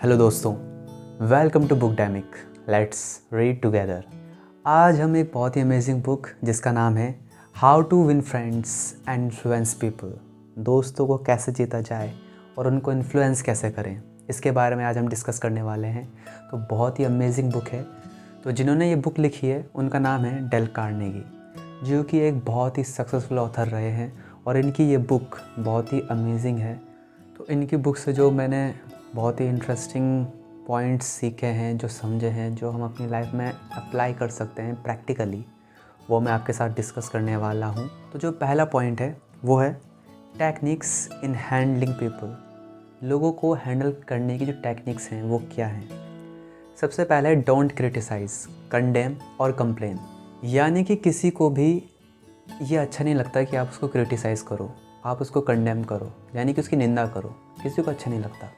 Hello दोस्तों, welcome to book डैमिक। Let's read together. आज हम एक बहुत ही अमेजिंग बुक जिसका नाम है how to win friends and influence people, दोस्तों को कैसे जीता जाए और उनको इन्फ्लुएंस कैसे करें, इसके बारे में आज हम डिस्कस करने वाले हैं। तो बहुत ही अमेजिंग बुक है। तो जिन्होंने ये बुक लिखी है उनका नाम है डेल कार्नेगी, जो कि एक बहुत ही सक्सेसफुल ऑथर रहे हैं और इनकी ये बुक बहुत ही अमेजिंग है। तो इनकी बुक से जो मैंने बहुत ही इंटरेस्टिंग पॉइंट्स सीखे हैं, जो समझे हैं, जो हम अपनी लाइफ में अप्लाई कर सकते हैं प्रैक्टिकली, वो मैं आपके साथ डिस्कस करने वाला हूँ। तो जो पहला पॉइंट है वो है टेक्निक्स इन हैंडलिंग पीपल। लोगों को हैंडल करने की जो टेक्निक्स हैं वो क्या हैं। सबसे पहले है डोंट क्रिटिसाइज, कंडेम और कंप्लेन। यानी कि किसी को भी ये अच्छा नहीं लगता कि आप उसको क्रिटिसाइज़ करो, आप उसको कंडेम करो, यानी कि उसकी निंदा करो। किसी को अच्छा नहीं लगता,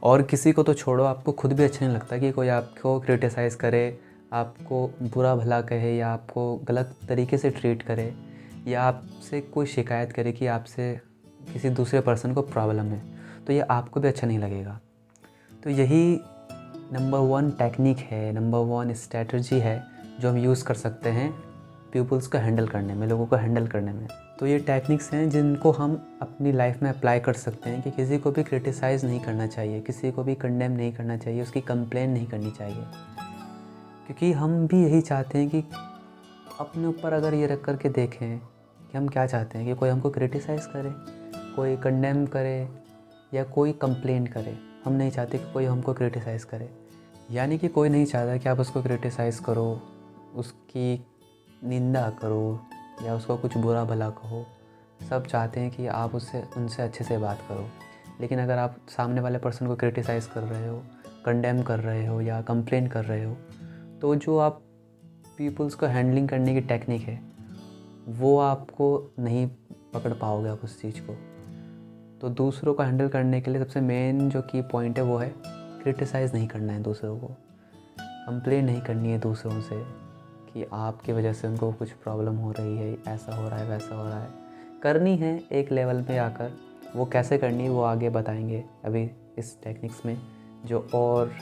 और किसी को तो छोड़ो, आपको खुद भी अच्छा नहीं लगता कि कोई आपको क्रिटिसाइज़ करे, आपको बुरा भला कहे या आपको गलत तरीके से ट्रीट करे या आपसे कोई शिकायत करे कि आपसे किसी दूसरे पर्सन को प्रॉब्लम है, तो ये आपको भी अच्छा नहीं लगेगा। तो यही नंबर 1 टेक्निक है, नंबर 1 स्ट्रैटेजी है जो हम यूज़ कर सकते हैं पीपल्स को हैंडल करने में, लोगों को हैंडल करने में। तो ये टेक्निक्स हैं जिनको हम अपनी लाइफ में अप्लाई कर सकते हैं कि किसी को भी क्रिटिसाइज़ नहीं करना चाहिए, किसी को भी कंडेम नहीं करना चाहिए, उसकी कंप्लेन नहीं करनी चाहिए। क्योंकि हम भी यही चाहते हैं कि अपने ऊपर अगर ये रख कर के देखें कि हम क्या चाहते हैं कि कोई हमको क्रिटिसाइज़ करे, कोई कंडेम करे या कोई कंप्लेन करे। हम नहीं चाहते कि कोई हमको क्रिटिसाइज़ करे। यानी कि कोई नहीं चाहता कि आप उसको क्रिटिसाइज़ करो, उसकी निंदा करो या उसको कुछ बुरा भला कहो। सब चाहते हैं कि आप उनसे अच्छे से बात करो। लेकिन अगर आप सामने वाले पर्सन को क्रिटिसाइज़ कर रहे हो, कंडेम कर रहे हो या कंप्लेन कर रहे हो, तो जो आप पीपल्स को हैंडलिंग करने की टेक्निक है वो आपको नहीं पकड़ पाओगे आप उस चीज़ को। तो दूसरों को हैंडल करने के लिए सबसे मेन जो की पॉइंट है वो है क्रिटिसाइज़ नहीं करना है दूसरों को, कंप्लेन नहीं करनी है दूसरों से कि आपकी वजह से उनको कुछ प्रॉब्लम हो रही है, ऐसा हो रहा है, वैसा हो रहा है। करनी है एक लेवल पे आकर, वो कैसे करनी है वो आगे बताएंगे अभी इस टेक्निक्स में, जो और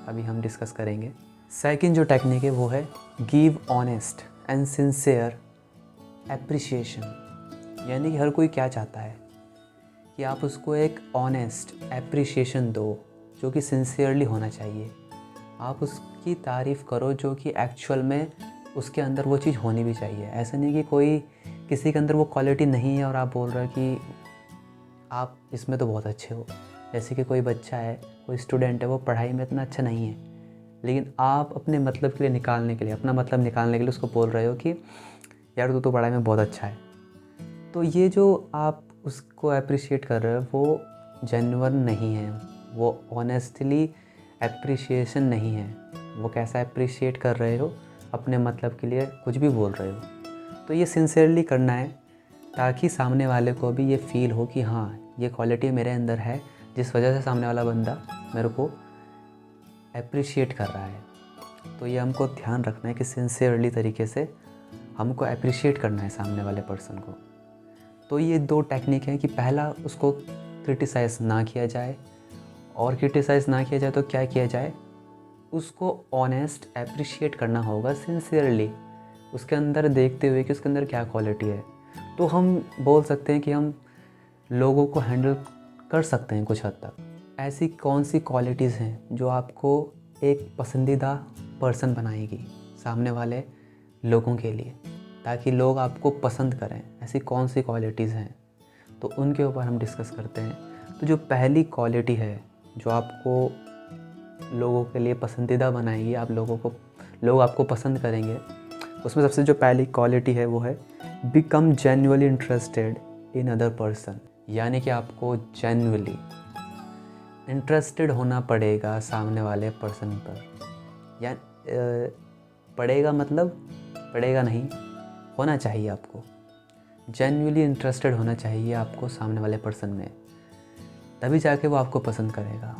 अभी हम डिस्कस करेंगे। सेकंड जो टेक्निक है वो है give honest and sincere appreciation. यानी कि हर कोई क्या चाहता है कि आप उसको एक ऑनेस्ट एप्रिसिएशन दो, जो कि सिंसियरली होना चाहिए। आप उसकी तारीफ़ करो जो कि एक्चुअल में उसके अंदर वो चीज़ होनी भी चाहिए। ऐसा नहीं कि कोई किसी के अंदर वो क्वालिटी नहीं है और आप बोल रहे हो कि आप इसमें तो बहुत अच्छे हो। जैसे कि कोई बच्चा है, कोई स्टूडेंट है, वो पढ़ाई में इतना अच्छा नहीं है, लेकिन आप अपने मतलब के लिए निकालने के लिए, अपना मतलब निकालने के लिए उसको बोल रहे हो कि यार तू तो पढ़ाई में बहुत अच्छा है। तो ये जो आप उसको अप्रिशिएट कर रहे हो वो जेन्युइन नहीं है, वो ऑनेस्टली एप्रिसिएशन नहीं है। वो कैसा अप्रिशिएट कर रहे हो, अपने मतलब के लिए कुछ भी बोल रहे हो। तो ये सिंसियरली करना है ताकि सामने वाले को भी ये फील हो कि हाँ, ये क्वालिटी मेरे अंदर है, जिस वजह से सामने वाला बंदा मेरे को अप्रिशिएट कर रहा है। तो ये हमको ध्यान रखना है कि सिंसियरली तरीके से हमको अप्रिशिएट करना है सामने वाले पर्सन को। तो ये 2 टेक्निक हैं कि पहला, उसको क्रिटिसाइज़ ना किया जाए, और क्रिटिसाइज़ ना किया जाए तो क्या किया जाए, उसको ऑनेस्ट एप्रिशिएट करना होगा सिंसियरली, उसके अंदर देखते हुए कि उसके अंदर क्या क्वालिटी है। तो हम बोल सकते हैं कि हम लोगों को हैंडल कर सकते हैं कुछ हद तक। ऐसी कौन सी क्वालिटीज़ हैं जो आपको एक पसंदीदा पर्सन बनाएगी सामने वाले लोगों के लिए, ताकि लोग आपको पसंद करें। ऐसी कौन सी क्वालिटीज़ हैं, तो उनके ऊपर हम डिस्कस करते हैं। तो जो पहली क्वालिटी है जो आपको लोगों के लिए पसंदीदा बनाएगी, लोग आपको पसंद करेंगे, उसमें सबसे जो पहली क्वालिटी है वो है become genuinely interested in other person. यानी कि आपको जेन्युइनली इंटरेस्टेड होना पड़ेगा सामने वाले पर्सन पर। या पड़ेगा मतलब पड़ेगा नहीं, होना चाहिए आपको जेन्युइनली इंटरेस्टेड होना चाहिए आपको सामने वाले पर्सन में, तभी जाके वो आपको पसंद करेगा।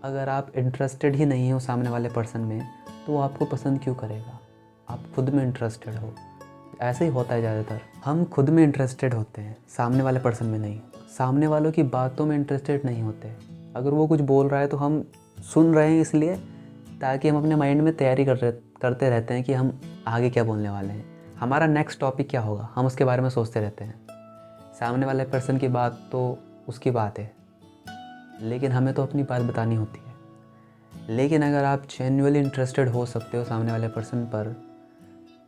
अगर आप इंटरेस्टेड ही नहीं हो सामने वाले पर्सन में, तो वो आपको पसंद क्यों करेगा। आप खुद में इंटरेस्टेड हो। ऐसे ही होता है ज़्यादातर, हम खुद में इंटरेस्टेड होते हैं, सामने वाले पर्सन में नहीं। सामने वालों की बातों में इंटरेस्टेड नहीं होते। अगर वो कुछ बोल रहा है तो हम सुन रहे हैं इसलिए ताकि हम अपने माइंड में तैयारी करते रहते हैं कि हम आगे क्या बोलने वाले हैं, हमारा नेक्स्ट टॉपिक क्या होगा, हम उसके बारे में सोचते रहते हैं। सामने वाले पर्सन की बात तो उसकी बात है, लेकिन हमें तो अपनी बात बतानी होती है। लेकिन अगर आप जेन्युइनली इंटरेस्टेड हो सकते हो सामने वाले पर्सन पर,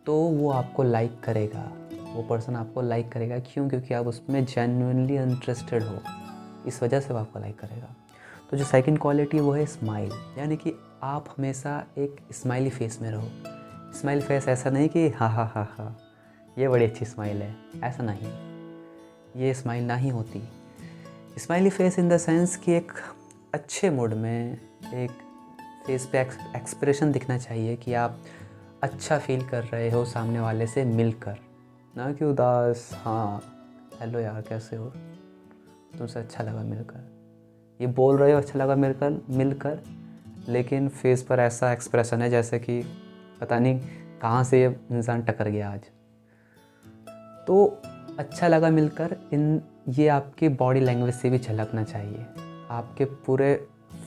तो वो आपको लाइक करेगा, वो पर्सन आपको लाइक करेगा। क्यों? क्योंकि आप उसमें जेन्युइनली इंटरेस्टेड हो, इस वजह से वो आपको लाइक करेगा। तो जो सेकंड क्वालिटी है वो है स्माइल, यानी कि आप हमेशा एक स्माइली फेस में रहो। स्माइल फेस ऐसा नहीं कि हा हा हा हा ये बड़ी अच्छी स्माइल है, ऐसा नहीं, ये स्माइल ना ही होती। Smiley face in the sense कि एक अच्छे मूड में एक फेस पे एक्सप्रेशन दिखना चाहिए कि आप अच्छा फील कर रहे हो सामने वाले से मिलकर, ना कि उदास। हाँ हेलो यार कैसे हो, तुमसे अच्छा लगा मिलकर, ये बोल रहे हो अच्छा लगा मिलकर लेकिन फेस पर ऐसा एक्सप्रेशन है जैसे कि पता नहीं कहाँ से ये इंसान टकर गया आज। तो अच्छा लगा मिलकर ये आपकी बॉडी लैंग्वेज से भी झलकना चाहिए, आपके पूरे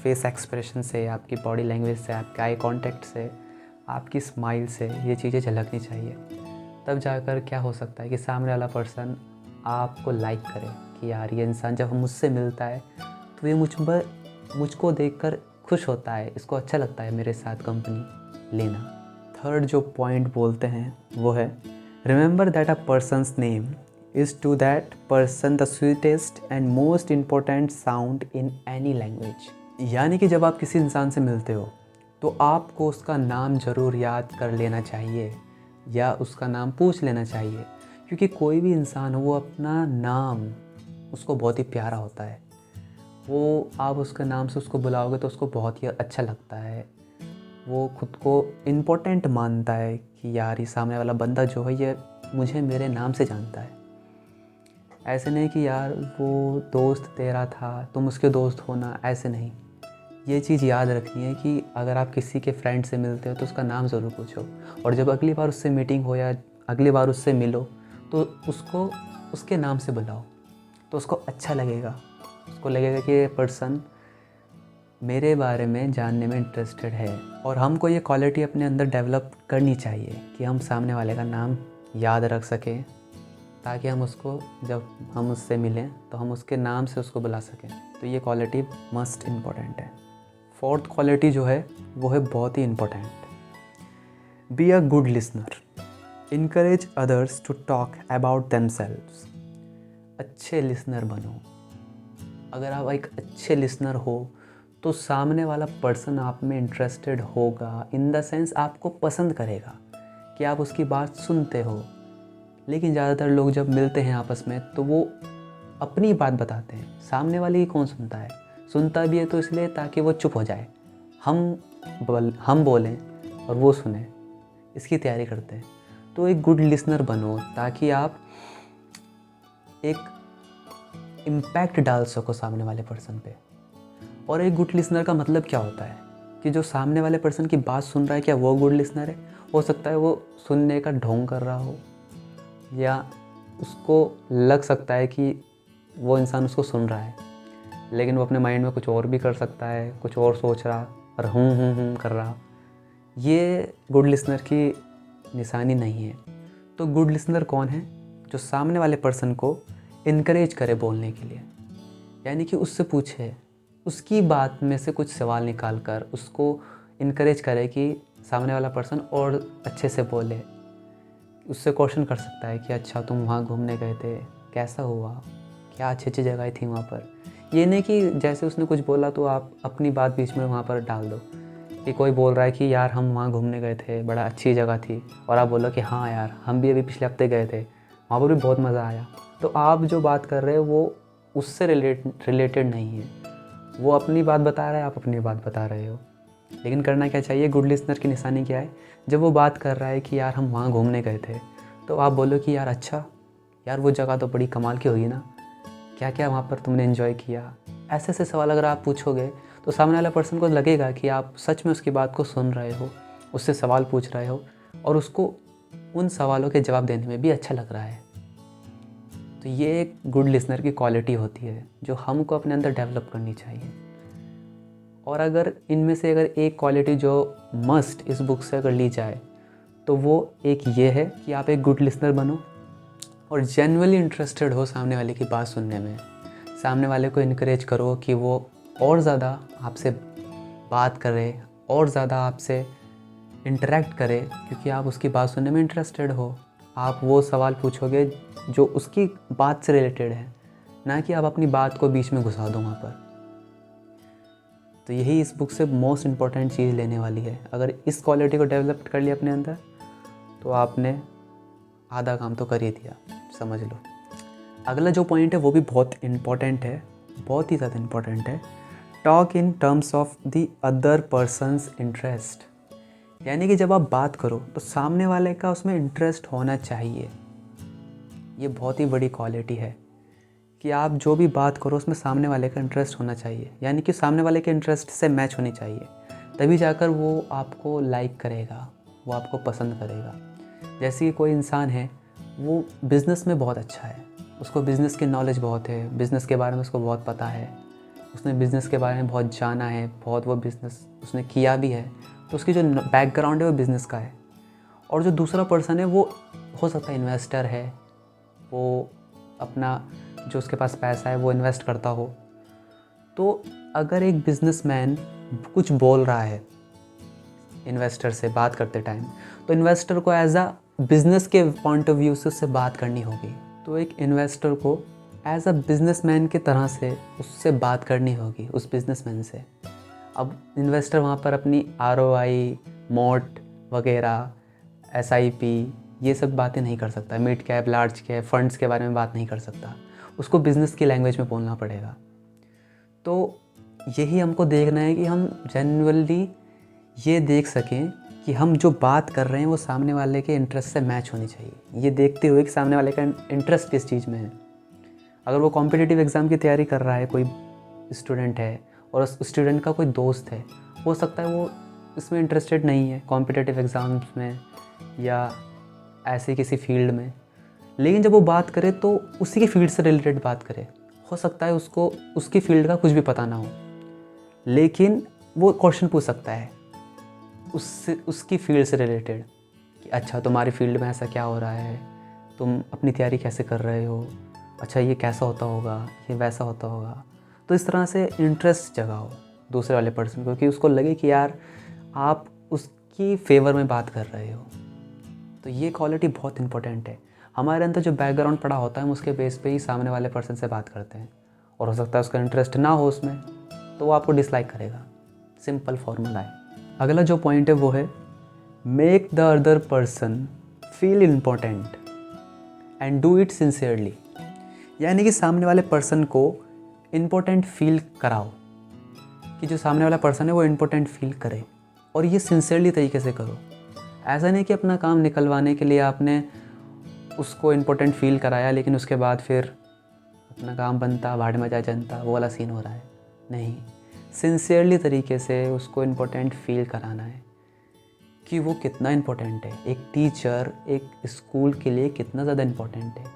फेस एक्सप्रेशन से, आपकी बॉडी लैंग्वेज से, आपके आई कांटेक्ट से, आपकी स्माइल से ये चीज़ें झलकनी चाहिए। तब जाकर क्या हो सकता है कि सामने वाला पर्सन आपको लाइक करे कि यार ये इंसान जब मुझसे मिलता है तो ये मुझको देखकर खुश होता है, इसको अच्छा लगता है मेरे साथ कंपनी लेना। थर्ड जो पॉइंट बोलते हैं वो है remember that a person's name is to that person the sweetest and most important sound in any language. यानी कि जब आप किसी इंसान से मिलते हो तो आपको उसका नाम ज़रूर याद कर लेना चाहिए या उसका नाम पूछ लेना चाहिए, क्योंकि कोई भी इंसान हो वो अपना नाम उसको बहुत ही प्यारा होता है। वो आप उसके नाम से उसको बुलाओगे तो उसको बहुत ही अच्छा लगता है, वो खुद को इम्पोर्टेंट मानता है कि यार ये सामने वाला बंदा जो है ये मुझे मेरे नाम से जानता है। ऐसे नहीं कि यार वो दोस्त तेरा था तुम उसके दोस्त होना, ऐसे नहीं। ये चीज़ याद रखनी है कि अगर आप किसी के फ्रेंड से मिलते हो तो उसका नाम ज़रूर पूछो, और जब अगली बार उससे मीटिंग हो या अगली बार उससे मिलो तो उसको उसके नाम से बुलाओ, तो उसको अच्छा लगेगा, उसको लगेगा कि ये पर्सन मेरे बारे में जानने में इंटरेस्टेड है। और हमको ये क्वालिटी अपने अंदर डेवलप करनी चाहिए कि हम सामने वाले का नाम याद रख सकें, ताकि हम उसको जब हम उससे मिलें तो हम उसके नाम से उसको बुला सकें। तो ये क्वालिटी मस्ट इम्पॉर्टेंट है। फोर्थ क्वालिटी जो है वो है बहुत ही important, be a good listener, encourage others to talk about themselves. अच्छे लिसनर बनो। अगर आप एक अच्छे लिसनर हो तो सामने वाला पर्सन आप में इंटरेस्टेड होगा, इन द सेंस आपको पसंद करेगा कि आप उसकी बात सुनते हो। लेकिन ज़्यादातर लोग जब मिलते हैं आपस में तो वो अपनी बात बताते हैं, सामने वाले ही कौन सुनता है, सुनता भी है तो इसलिए ताकि वो चुप हो जाए, हम बोलें और वो सुने, इसकी तैयारी करते हैं। तो एक गुड लिसनर बनो ताकि आप एक इम्पैक्ट डाल सको सामने वाले पर्सन पे। और एक गुड लिसनर का मतलब क्या होता है कि जो सामने वाले पर्सन की बात सुन रहा है क्या वो गुड लिसनर है? हो सकता है वो सुनने का ढोंग कर रहा हो, या उसको लग सकता है कि वो इंसान उसको सुन रहा है लेकिन वो अपने माइंड में कुछ और भी कर सकता है, कुछ और सोच रहा और कर रहा। ये गुड लिसनर की निशानी नहीं है। तो गुड लिसनर कौन है? जो सामने वाले पर्सन को इनकरेज करे बोलने के लिए, यानी कि उससे पूछे, उसकी बात में से कुछ सवाल निकाल कर उसको इनकरेज करे कि सामने वाला पर्सन और अच्छे से बोले। उससे क्वेश्चन कर सकता है कि अच्छा तुम वहाँ घूमने गए थे, कैसा हुआ, क्या अच्छी अच्छी जगह थी वहाँ पर। ये नहीं कि जैसे उसने कुछ बोला तो आप अपनी बात बीच में वहाँ पर डाल दो, कि कोई बोल रहा है कि यार हम वहाँ घूमने गए थे, बड़ा अच्छी जगह थी, और आप बोलो कि हाँ यार हम भी अभी पिछले हफ्ते गए थे, वहाँ पर भी बहुत मज़ा आया। तो आप जो बात कर रहे हो वो उससे रिलेटेड नहीं है, वो अपनी बात बता रहा है, आप अपनी बात बता रहे हो। लेकिन करना क्या चाहिए? गुड लिसनर की निशानी क्या है? जब वो बात कर रहा है कि यार हम वहाँ घूमने गए थे, तो आप बोलो कि यार अच्छा, यार वो जगह तो बड़ी कमाल की होगी ना, क्या क्या वहाँ पर तुमने एंजॉय किया। ऐसे ऐसे सवाल अगर आप पूछोगे तो सामने वाला पर्सन को लगेगा कि आप सच में उसकी बात को सुन रहे हो, उससे सवाल पूछ रहे हो, और उसको उन सवालों के जवाब देने में भी अच्छा लग रहा है। तो ये एक गुड लिसनर की क्वालिटी होती है जो हमको अपने अंदर डेवलप करनी चाहिए। और अगर इनमें से अगर एक क्वालिटी जो मस्ट इस बुक से अगर ली जाए तो वो एक ये है कि आप एक गुड लिसनर बनो और जेन्युइनली इंटरेस्टेड हो सामने वाले की बात सुनने में। सामने वाले को इनकरेज करो कि वो और ज़्यादा आपसे बात करे और ज़्यादा आपसे इंटरेक्ट करे, क्योंकि आप उसकी बात सुनने में इंटरेस्टेड हो। आप वो सवाल पूछोगे जो उसकी बात से रिलेटेड है, ना कि आप अपनी बात को बीच में घुसा दो वहाँ पर। तो यही इस बुक से मोस्ट इम्पॉर्टेंट चीज़ लेने वाली है। अगर इस क्वालिटी को डेवलप कर लिया अपने अंदर तो आपने आधा काम तो कर ही दिया, समझ लो। अगला जो पॉइंट है वो भी बहुत इम्पॉर्टेंट है, बहुत ही ज़्यादा इम्पॉर्टेंट है। Talk in terms of the other persons interest. यानी कि जब आप बात करो तो सामने वाले का उसमें इंटरेस्ट होना चाहिए। ये बहुत ही बड़ी क्वालिटी है कि आप जो भी बात करो उसमें सामने वाले का इंटरेस्ट होना चाहिए, यानी कि सामने वाले के इंटरेस्ट से मैच होनी चाहिए, तभी जाकर वो आपको लाइक करेगा, वो आपको पसंद करेगा। जैसे कि कोई इंसान है, वो बिज़नेस में बहुत अच्छा है, उसको बिज़नेस की नॉलेज बहुत है, बिज़नेस के बारे में उसको बहुत पता है, उसने बिज़नेस के बारे में बहुत जाना है, बहुत वो बिज़नेस उसने किया भी है, तो उसकी जो बैकग्राउंड है वो बिज़नेस का है। और जो दूसरा पर्सन है वो हो सकता है इन्वेस्टर है, वो अपना जो उसके पास पैसा है वो इन्वेस्ट करता हो। तो अगर एक बिजनेसमैन कुछ बोल रहा है इन्वेस्टर से बात करते टाइम, तो इन्वेस्टर को एज अ बिज़नेस के पॉइंट ऑफ व्यू से उससे बात करनी होगी। तो एक इन्वेस्टर को एज अ बिजनेसमैन की तरह से उससे बात करनी होगी, उस बिजनेसमैन से। अब इन्वेस्टर वहाँ पर अपनी ROI, मोट वगैरह, SIP ये सब बातें नहीं कर सकता, mid cap, large cap, funds के बारे में बात नहीं कर सकता, उसको बिज़नेस की लैंग्वेज में बोलना पड़ेगा। तो यही हमको देखना है कि हम जेन्युइनली ये देख सकें कि हम जो बात कर रहे हैं वो सामने वाले के इंटरेस्ट से मैच होनी चाहिए। ये देखते हुए कि सामने वाले का इंटरेस्ट किस चीज़ में है। अगर वो कॉम्पिटिटिव एग्ज़ाम की तैयारी कर रहा है, कोई स्टूडेंट है, और उस स्टूडेंट का कोई दोस्त है, हो सकता है वो इसमें इंटरेस्टेड नहीं है कॉम्पिटिटिव एग्ज़ाम्स में या ऐसे किसी फील्ड में, लेकिन जब वो बात करे तो उसी की फील्ड से रिलेटेड बात करे। हो सकता है उसको उसकी फील्ड का कुछ भी पता ना हो, लेकिन वो क्वेश्चन पूछ सकता है उससे, उसकी फील्ड से रिलेटेड, कि अच्छा तुम्हारी फील्ड में ऐसा क्या हो रहा है, तुम अपनी तैयारी कैसे कर रहे हो, अच्छा ये कैसा होता होगा, ये वैसा होता होगा। तो इस तरह से इंटरेस्ट जगाओ दूसरे वाले पर्सन को, कि उसको लगे कि यार आप उसकी फेवर में बात कर रहे हो। तो ये क्वालिटी बहुत इंपॉर्टेंट है। हमारे अंदर जो बैकग्राउंड पड़ा होता है हम उसके बेस पे ही सामने वाले पर्सन से बात करते हैं, और हो सकता है उसका इंटरेस्ट ना हो उसमें, तो वो आपको डिसलाइक करेगा। सिंपल फॉर्मूला है। अगला जो पॉइंट है वो है make the other person feel important and do it sincerely. यानी कि सामने वाले पर्सन को इम्पोर्टेंट फील कराओ, कि जो सामने वाला पर्सन है वो इम्पोर्टेंट फील करे, और ये सिंसियरली तरीके से करो। ऐसा नहीं कि अपना काम निकलवाने के लिए आपने उसको इम्पोर्टेंट फील कराया लेकिन उसके बाद फिर अपना काम बनता, भाड़ में जा जनता, वो वाला सीन हो रहा है। नहीं, सिंसियरली तरीके से उसको इम्पोर्टेंट फील कराना है कि वो कितना इम्पोर्टेंट है। एक टीचर एक स्कूल के लिए कितना ज़्यादा इम्पोर्टेंट है।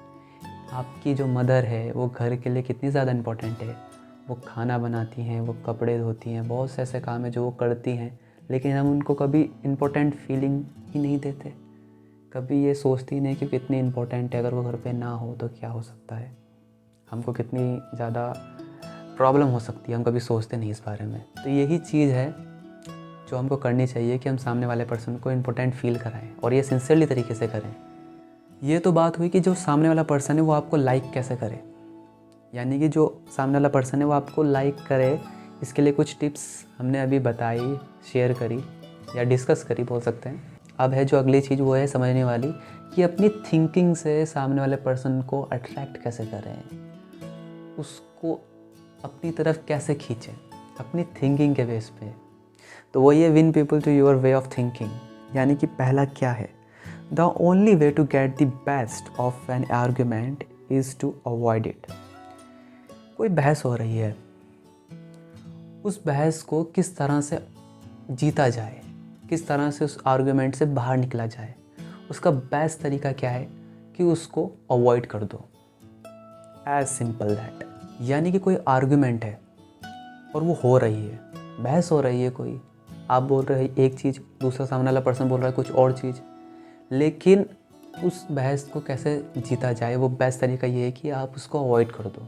आपकी जो मदर है वो घर के लिए कितनी ज़्यादा इम्पोर्टेंट है। वो खाना बनाती हैं, वो कपड़े धोती हैं, बहुत से ऐसे काम है जो वो करती हैं, लेकिन हम उनको कभी इम्पोर्टेंट फीलिंग ही नहीं देते। कभी ये सोचती ही नहीं कि कितनी इम्पोर्टेंट है, अगर वो घर पे ना हो तो क्या हो सकता है, हमको कितनी ज़्यादा प्रॉब्लम हो सकती है, हम कभी सोचते नहीं इस बारे में। तो यही चीज़ है जो हमको करनी चाहिए कि हम सामने वाले पर्सन को इम्पोर्टेंट फील कराएं, और ये सिंसियरली तरीके से करें। ये तो बात हुई कि जो सामने वाला पर्सन है वो आपको लाइक कैसे करे, यानी कि जो सामने वाला पर्सन है वो आपको लाइक करे, इसके लिए कुछ टिप्स हमने अभी बताई, शेयर करी या डिस्कस करी बोल सकते हैं। अब है जो अगली चीज़ वो है समझने वाली, कि अपनी थिंकिंग से सामने वाले पर्सन को अट्रैक्ट कैसे करें, उसको अपनी तरफ कैसे खींचें, अपनी थिंकिंग के बेस पे। तो वो ये win people to your way of thinking. यानी कि पहला क्या है, the only way to get the best of an argument is to avoid it. कोई बहस हो रही है, उस बहस को किस तरह से जीता जाए, किस तरह से उस आर्ग्यूमेंट से बाहर निकला जाए, उसका बेस्ट तरीका क्या है कि उसको अवॉइड कर दो। As simple that. यानी कि कोई आर्ग्यूमेंट है और वो हो रही है, बहस हो रही है कोई, आप बोल रहे हैं एक चीज़, दूसरा सामने वाला पर्सन बोल रहा है कुछ और चीज़, लेकिन उस बहस को कैसे जीता जाए, वो बेस्ट तरीका ये है कि आप उसको अवॉइड कर दो।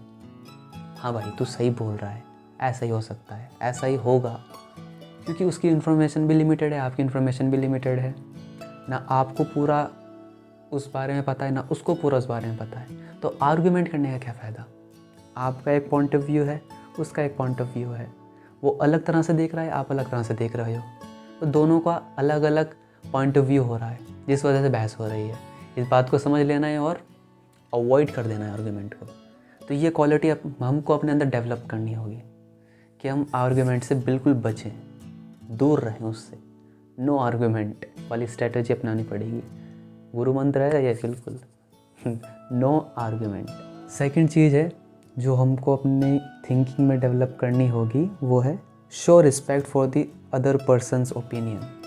हाँ भाई तू सही बोल रहा है, ऐसा ही हो सकता है, ऐसा ही होगा, क्योंकि उसकी इन्फॉर्मेशन भी लिमिटेड है, आपकी इन्फॉर्मेशन भी लिमिटेड है। ना आपको पूरा उस बारे में पता है, ना उसको पूरा उस बारे में पता है, तो आर्गुमेंट करने का क्या फ़ायदा। आपका एक पॉइंट ऑफ व्यू है, उसका एक पॉइंट ऑफ व्यू है, वो अलग तरह से देख रहा है, आप अलग तरह से देख रहे हो, तो दोनों का अलग अलग पॉइंट ऑफ व्यू हो रहा है, जिस वजह से बहस हो रही है। इस बात को समझ लेना है और अवॉइड कर देना है आर्गुमेंट को। तो ये क्वालिटी हमको अपने अंदर डेवलप करनी होगी कि हम आर्गुमेंट से बिल्कुल बचें, दूर रहें उससे। नो आर्गुमेंट वाली स्ट्रेटजी अपनानी पड़ेगी। गुरु मंत्र है ये बिल्कुल। No argument. सेकंड चीज़ है जो हमको अपनी थिंकिंग में डेवलप करनी होगी, वो है show respect for the other persons opinion.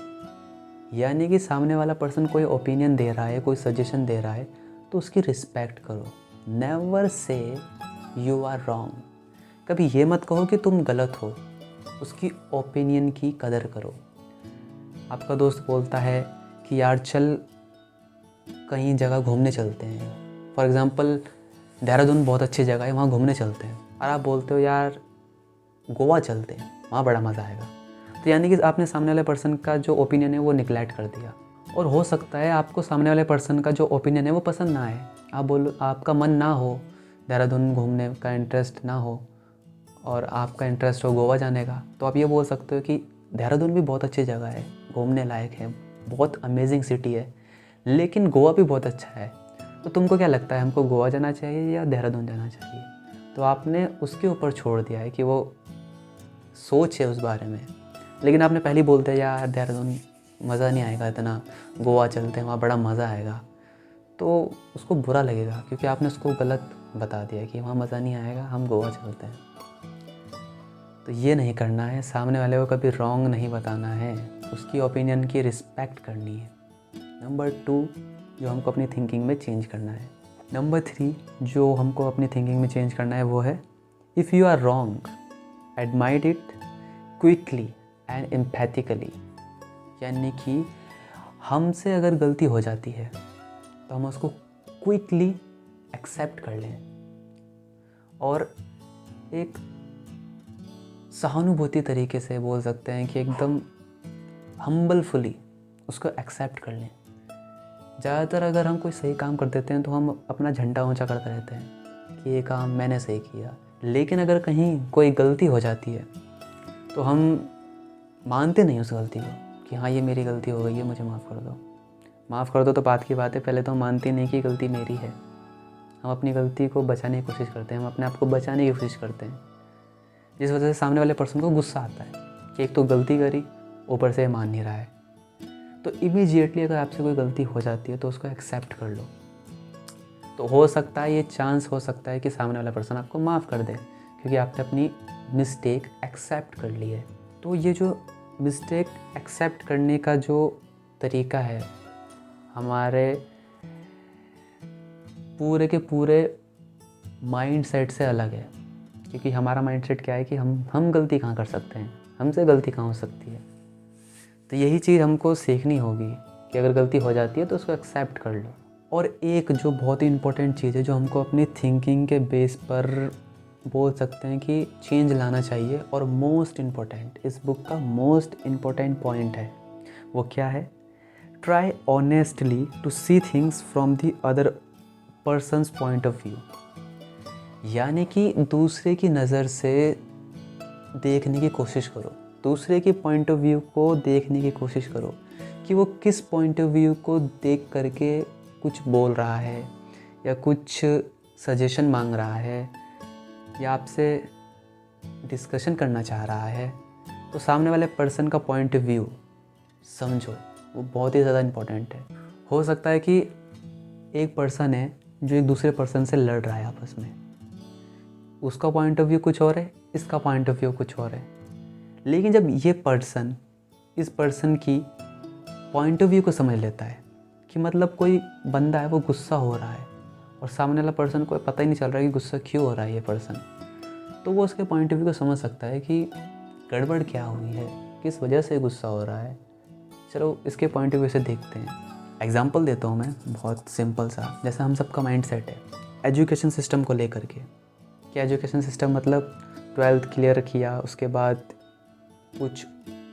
यानी कि सामने वाला पर्सन कोई ओपिनियन दे रहा है, कोई सजेशन दे रहा है, तो उसकी रिस्पेक्ट करो। Never say you are wrong. कभी ये मत कहो कि तुम गलत हो, उसकी ओपिनियन की कदर करो। आपका दोस्त बोलता है कि यार चल कहीं जगह घूमने चलते हैं, फॉर एग्ज़ाम्पल देहरादून बहुत अच्छी जगह है, वहाँ घूमने चलते हैं, और आप बोलते हो यार गोवा चलते हैं, वहाँ बड़ा मज़ा आएगा। तो यानी कि आपने सामने वाले पर्सन का जो ओपिनियन है वो निगलेक्ट कर दिया। और हो सकता है आपको सामने वाले पर्सन का जो ओपिनियन है वो पसंद ना आए, आप बोलो आपका मन ना हो, देहरादून घूमने का इंटरेस्ट ना हो और आपका इंटरेस्ट हो गोवा जाने का, तो आप ये बोल सकते हो कि देहरादून भी बहुत अच्छी जगह है, घूमने लायक है, बहुत अमेजिंग सिटी है, लेकिन गोवा भी बहुत अच्छा है, तो तुमको क्या लगता है हमको गोवा जाना चाहिए या देहरादून जाना चाहिए। तो आपने उसके ऊपर छोड़ दिया है कि वो सोच है उस बारे में, लेकिन आपने पहले ही बोल दिया यार देहरादून मज़ा नहीं आएगा इतना, गोवा चलते हैं वहाँ बड़ा मज़ा आएगा, तो उसको बुरा लगेगा क्योंकि आपने उसको गलत बता दिया कि वहाँ मज़ा नहीं आएगा, हम गोवा चलते हैं। तो ये नहीं करना है, सामने वाले को कभी रॉन्ग नहीं बताना है, उसकी ओपिनियन की रिस्पेक्ट करनी है। नंबर 2 जो हमको अपनी थिंकिंग में चेंज करना है। नंबर 3 जो हमको अपनी थिंकिंग में चेंज करना है वो है if you are wrong admit it quickly and empathically. यानी कि हमसे अगर गलती हो जाती है तो हम उसको क्विकली एक्सेप्ट कर लें और एक सहानुभूति तरीके से बोल सकते हैं कि एकदम हम्बलफुली उसको एक्सेप्ट कर लें। ज़्यादातर अगर हम कोई सही काम कर देते हैं तो हम अपना झंडा ऊंचा करते रहते हैं कि ये काम मैंने सही किया, लेकिन अगर कहीं कोई गलती हो जाती है तो हम मानते नहीं उस गलती को कि हाँ ये मेरी गलती हो गई है, मुझे माफ़ कर दो। माफ़ कर दो तो बात की बात है, पहले तो हम मानते नहीं कि गलती मेरी है। हम अपनी गलती को बचाने की कोशिश करते हैं, हम अपने आप को बचाने की कोशिश करते हैं, जिस वजह से सामने वाले पर्सन को गुस्सा आता है कि एक तो गलती करी, ऊपर से मान नहीं रहा है। तो इमीडिएटली अगर आपसे कोई गलती हो जाती है तो उसको एक्सेप्ट कर लो। तो हो सकता है, ये चांस हो सकता है कि सामने वाला पर्सन आपको माफ़ कर दे क्योंकि आपने अपनी मिस्टेक एक्सेप्ट कर ली है। तो ये जो मिस्टेक एक्सेप्ट करने का जो तरीका है हमारे पूरे के पूरे माइंड सेट से अलग है, क्योंकि हमारा माइंड सेट क्या है कि हम गलती कहाँ कर सकते हैं, हमसे गलती कहाँ हो सकती है। तो यही चीज़ हमको सीखनी होगी कि अगर गलती हो जाती है तो उसको एक्सेप्ट कर लो। और एक जो बहुत ही इम्पोर्टेंट चीज़ है जो हमको अपनी थिंकिंग के बेस पर बोल सकते हैं कि चेंज लाना चाहिए, और मोस्ट इम्पोर्टेंट, इस बुक का मोस्ट इम्पोर्टेंट पॉइंट है, वो क्या है? Try honestly to see things from the other person's point of view. यानी कि दूसरे की नज़र से देखने की कोशिश करो, दूसरे के पॉइंट ऑफ व्यू को देखने की कोशिश करो कि वो किस पॉइंट ऑफ व्यू को देख करके कुछ बोल रहा है या कुछ सजेशन मांग रहा है या आपसे डिस्कशन करना चाह रहा है। तो सामने वाले पर्सन का पॉइंट ऑफ व्यू समझो, वो बहुत ही ज़्यादा इम्पोर्टेंट है। हो सकता है कि एक पर्सन है जो एक दूसरे पर्सन से लड़ रहा है आपस में, उसका पॉइंट ऑफ व्यू कुछ और है, इसका पॉइंट ऑफ व्यू कुछ और है, लेकिन जब ये पर्सन इस पर्सन की पॉइंट ऑफ व्यू को समझ लेता है कि मतलब कोई बंदा है वो गुस्सा हो रहा है और सामने वाला पर्सन को पता ही नहीं चल रहा है कि गुस्सा क्यों हो रहा है ये पर्सन, तो वो उसके पॉइंट ऑफ व्यू को समझ सकता है कि गड़बड़ क्या हुई है, किस वजह से गुस्सा हो रहा है। चलो इसके पॉइंट ऑफ व्यू से देखते हैं। एग्जाम्पल देता हूँ मैं, बहुत सिंपल सा। जैसा हम सबका माइंड सेट है एजुकेशन सिस्टम को लेकर के, कि एजुकेशन सिस्टम मतलब 12th क्लियर किया, उसके बाद कुछ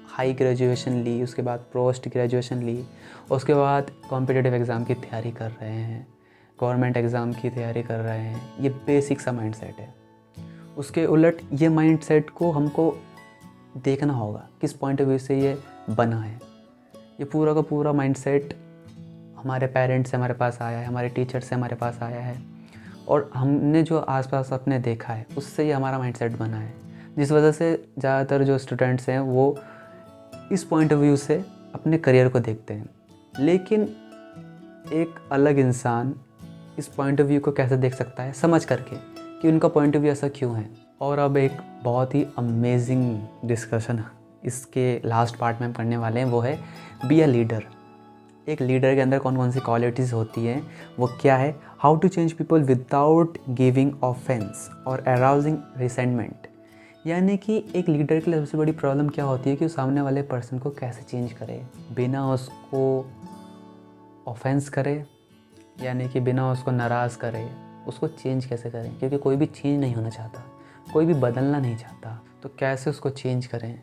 हाई ग्रेजुएशन ली, उसके बाद पोस्ट ग्रेजुएशन ली, उसके बाद कॉम्पिटिटिव एग्ज़ाम की तैयारी कर रहे हैं, गवर्नमेंट एग्ज़ाम की तैयारी कर रहे हैं। ये बेसिक सा माइंड सेट है। उसके उलट ये माइंड सेट को हमको देखना होगा किस पॉइंट ऑफ व्यू से ये बना है। ये पूरा का पूरा माइंड सेट हमारे पेरेंट्स से हमारे पास आया है, हमारे टीचर से हमारे पास आया है, और हमने जो आसपास अपने देखा है उससे ही हमारा माइंड सेट बना है, जिस वजह से ज़्यादातर जो स्टूडेंट्स हैं वो इस पॉइंट ऑफ व्यू से अपने करियर को देखते हैं। लेकिन एक अलग इंसान इस पॉइंट ऑफ व्यू को कैसे देख सकता है, समझ करके कि उनका पॉइंट ऑफ व्यू ऐसा क्यों है। और अब एक बहुत ही अमेजिंग डिस्कशन इसके लास्ट पार्ट में हम करने वाले हैं, वो है बी अ लीडर। एक लीडर के अंदर कौन कौन सी क्वालिटीज़ होती हैं, वो क्या है, how to change people without giving offence और अराउजिंग रिसेंटमेंट। यानी कि एक लीडर के लिए सबसे बड़ी प्रॉब्लम क्या होती है कि वो सामने वाले पर्सन को कैसे चेंज करे बिना उसको ऑफेंस करे, यानी कि बिना उसको नाराज़ करे। उसको चेंज कैसे करें, क्योंकि कोई भी चेंज नहीं होना चाहता, कोई भी बदलना नहीं चाहता, तो कैसे उसको चेंज करें,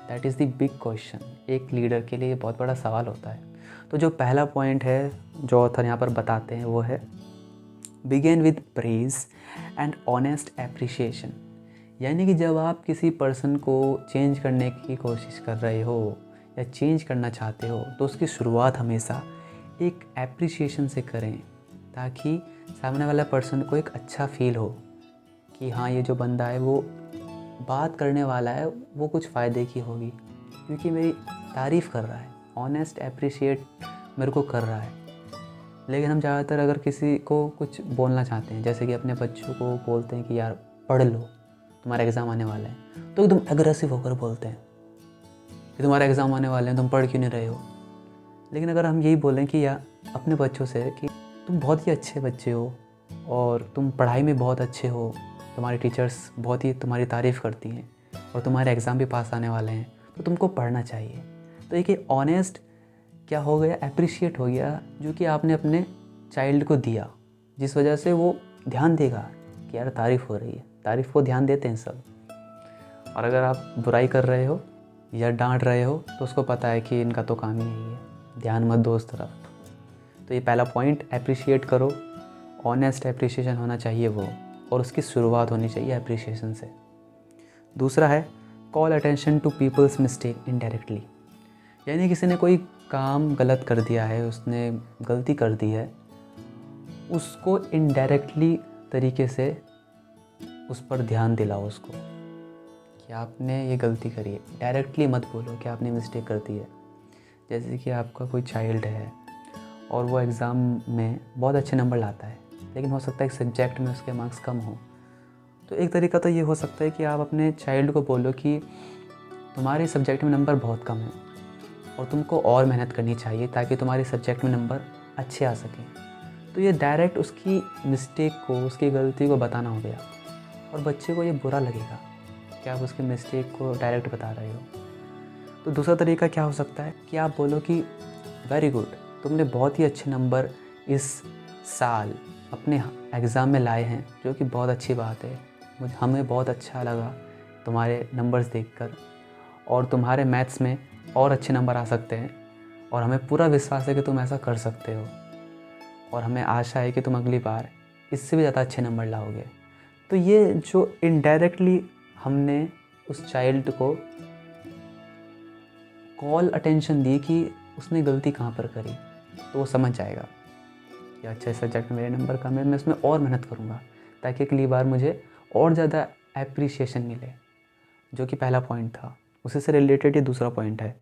that is the big question. एक लीडर के लिए बहुत बड़ा सवाल होता है। तो जो पहला पॉइंट है जो ऑथर यहाँ पर बताते हैं वो है begin with praise and honest appreciation. यानी कि जब आप किसी पर्सन को चेंज करने की कोशिश कर रहे हो या चेंज करना चाहते हो, तो उसकी शुरुआत हमेशा एक एप्रिशिएशन से करें, ताकि सामने वाला पर्सन को एक अच्छा फील हो कि हाँ, ये जो बंदा है वो बात करने वाला है, वो कुछ फ़ायदे की होगी, क्योंकि मेरी तारीफ़ कर रहा है, ऑनेस्ट एप्रिशिएट मेरे को कर रहा है। लेकिन हम ज़्यादातर अगर किसी को कुछ बोलना चाहते हैं, जैसे कि अपने बच्चों को बोलते हैं कि यार पढ़ लो, तुम्हारा एग्ज़ाम आने वाला है, तो एकदम एग्रेसिव होकर बोलते हैं कि तुम्हारा एग्ज़ाम आने वाले हैं, तुम पढ़ क्यों नहीं रहे हो। लेकिन अगर हम यही बोलें कि यार अपने बच्चों से कि तुम बहुत ही अच्छे बच्चे हो और तुम पढ़ाई में बहुत अच्छे हो, तुम्हारे टीचर्स बहुत ही तुम्हारी तारीफ़ करती हैं और तुम्हारे एग्ज़ाम भी पास आने वाले हैं, तो तुमको पढ़ना चाहिए। तो एक ऑनेस्ट क्या हो गया, एप्रिशिएट हो गया, जो कि आपने अपने चाइल्ड को दिया, जिस वजह से वो ध्यान देगा कि यार तारीफ़ हो रही है। तारीफ़ को ध्यान देते हैं सब। और अगर आप बुराई कर रहे हो या डांट रहे हो, तो उसको पता है कि इनका तो काम ही यही है, ध्यान मत दो उस तरफ। तो ये पहला पॉइंट, एप्रिशिएट करो, ऑनेस्ट एप्रिशिएशन होना चाहिए वो, और उसकी शुरुआत होनी चाहिए एप्रिशिएशन से। दूसरा है call attention to people's mistake indirectly. यानी किसी ने कोई काम गलत कर दिया है, उसने गलती कर दी है, उसको इनडायरेक्टली तरीके से उस पर ध्यान दिलाओ उसको कि आपने ये गलती करी है। डायरेक्टली मत बोलो कि आपने मिस्टेक कर दी है। जैसे कि आपका कोई चाइल्ड है और वो एग्ज़ाम में बहुत अच्छे नंबर लाता है, लेकिन हो सकता है एक सब्जेक्ट में उसके मार्क्स कम हो, तो एक तरीका तो ये हो सकता है कि आप अपने चाइल्ड को बोलो कि तुम्हारे सब्जेक्ट में नंबर बहुत कम है और तुमको और मेहनत करनी चाहिए ताकि तुम्हारे सब्जेक्ट में नंबर अच्छे आ सकें। तो ये डायरेक्ट उसकी मिस्टेक को, उसकी गलती को बताना हो गया, और बच्चे को ये बुरा लगेगा कि आप उसकी मिस्टेक को डायरेक्ट बता रहे हो। तो दूसरा तरीका क्या हो सकता है कि आप बोलो कि वेरी गुड, तुमने बहुत ही अच्छे नंबर इस साल अपने एग्ज़ाम में लाए हैं, जो कि बहुत अच्छी बात है। हमें बहुत अच्छा लगा तुम्हारे नंबर्स देखकर, और तुम्हारे मैथ्स में और अच्छे नंबर आ सकते हैं, और हमें पूरा विश्वास है कि तुम ऐसा कर सकते हो, और हमें आशा है कि तुम अगली बार इससे भी ज़्यादा अच्छे नंबर लाओगे। तो ये जो इनडायरेक्टली हमने उस चाइल्ड को कॉल अटेंशन दी कि उसने गलती कहाँ पर करी, तो वो समझ जाएगा कि अच्छा, इस सब्जेक्ट में मेरे नंबर कम है, मैं इसमें और मेहनत करूँगा ताकि अगली बार मुझे और ज़्यादा एप्रिसिएशन मिले, जो कि पहला पॉइंट था। उसी से रिलेटेड ये दूसरा पॉइंट है।